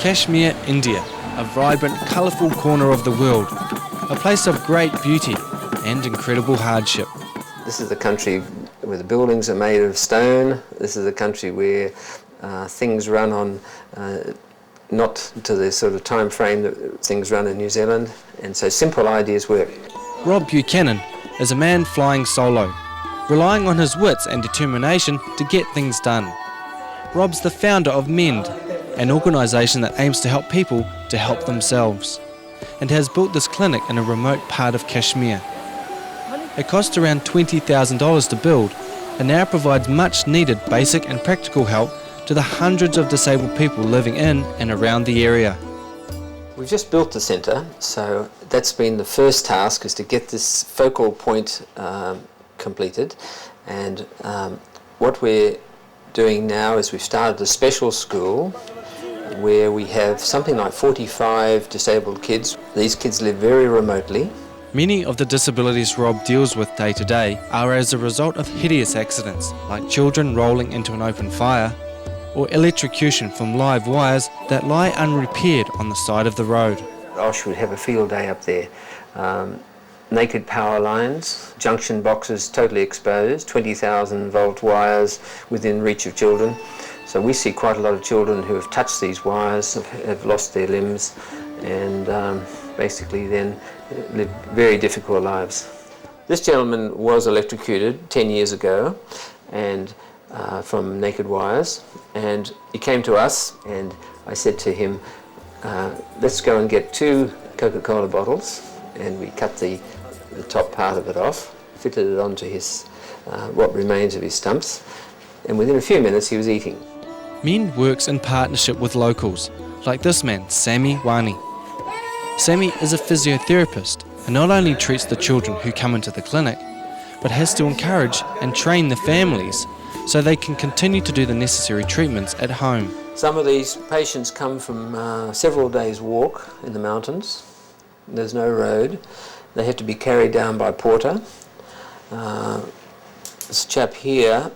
Kashmir, India, a vibrant, colourful corner of the world, a place of great beauty and incredible hardship. This is a country where the buildings are made of stone. This is a country where things run on not to the sort of time frame that things run in New Zealand, and so simple ideas work. Rob Buchanan is a man flying solo, relying on his wits and determination to get things done. Rob's the founder of MEND, an organisation that aims to help people to help themselves, and has built this clinic in a remote part of Kashmir. It cost around $20,000 to build and now provides much needed basic and practical help to the hundreds of disabled people living in and around the area. We've just built the centre, so that's been the first task, is to get this focal point completed. And what we're doing now is we've started a special school where we have something like 45 disabled kids. These kids live very remotely. Many of the disabilities Rob deals with day to day are as a result of hideous accidents, like children rolling into an open fire, or electrocution from live wires that lie unrepaired on the side of the road. Osh would have a field day up there. Naked power lines, junction boxes totally exposed, 20,000 volt wires within reach of children. So we see quite a lot of children who have touched these wires, have lost their limbs, and basically then live very difficult lives. This gentleman was electrocuted 10 years ago and from naked wires, and he came to us, and I said to him, let's go and get 2 Coca-Cola bottles, and we cut the top part of it off, fitted it onto his what remains of his stumps, and within a few minutes he was eating. MEND works in partnership with locals, like this man, Sammy Wani. Sammy is a physiotherapist and not only treats the children who come into the clinic, but has to encourage and train the families so they can continue to do the necessary treatments at home. Some of these patients come from several days' walk in the mountains. There's no road. They have to be carried down by porter. This chap here,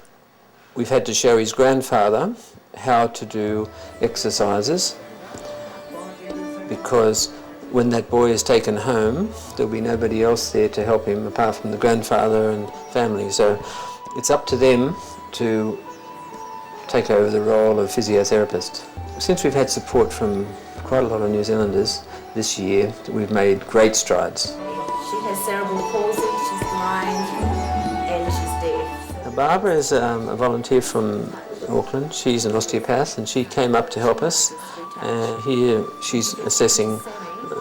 we've had to show his grandfather how to do exercises, because when that boy is taken home, there'll be nobody else there to help him apart from the grandfather and family. So it's up to them to take over the role of physiotherapist. Since we've had support from quite a lot of New Zealanders this year, we've made great strides. She has cerebral palsy, she's blind, and she's deaf. Now, Barbara is a volunteer from Auckland. She's an osteopath, and she came up to help us. Here she's assessing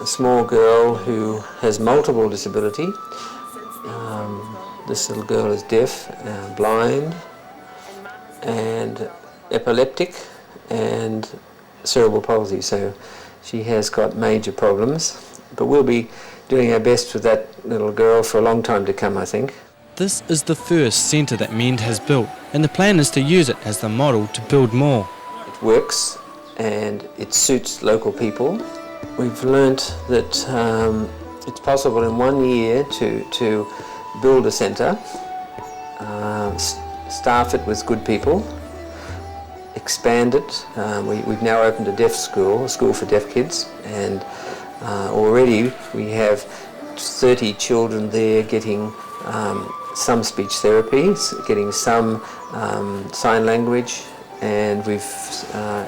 a small girl who has multiple disability. This little girl is deaf, blind, and epileptic, and cerebral palsy, so she has got major problems. But we'll be doing our best with that little girl for a long time to come, I think. This is the first centre that MEND has built, and the plan is to use it as the model to build more. It works and it suits local people. We've learnt that it's possible in 1 year to build a centre, staff it with good people, expand it. We've now opened a deaf school, a school for deaf kids, and already we have 30 children there getting some speech therapy, getting some sign language, and we've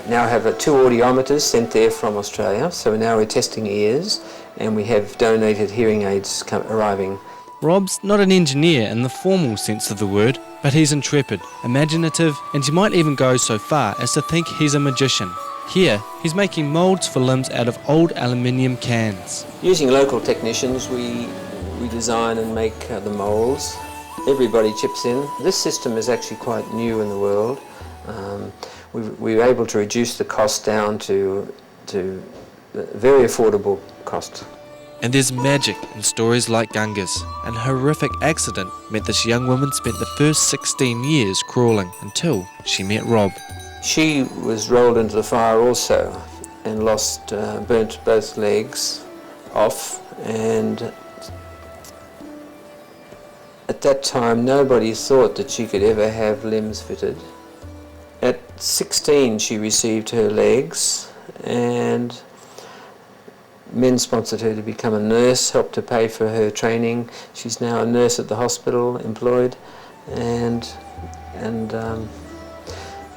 now have 2 audiometers sent there from Australia, so now we're testing ears, and we have donated hearing aids arriving. Rob's not an engineer in the formal sense of the word, but he's intrepid, imaginative, and you might even go so far as to think he's a magician. Here, he's making moulds for limbs out of old aluminium cans. Using local technicians, we design and make the moulds. Everybody chips in. This system is actually quite new in the world. We were able to reduce the cost down to a very affordable cost. And there's magic in stories like Ganga's. An horrific accident meant this young woman spent the first 16 years crawling until she met Rob. She was rolled into the fire also and burnt both legs off, and at that time nobody thought that she could ever have limbs fitted. At 16 she received her legs and MEND sponsored her to become a nurse, helped to pay for her training. She's now a nurse at the hospital, employed, and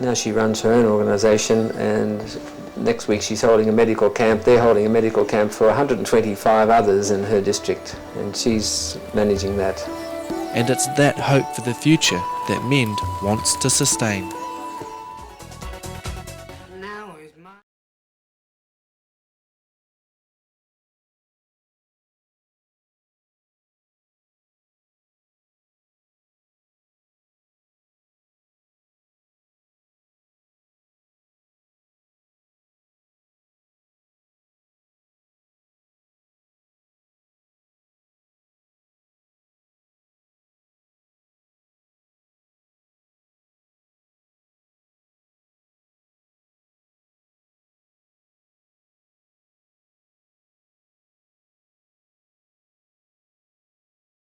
now she runs her own organisation, and next week she's holding a medical camp. They're holding a medical camp for 125 others in her district, and she's managing that. And it's that hope for the future that MEND wants to sustain.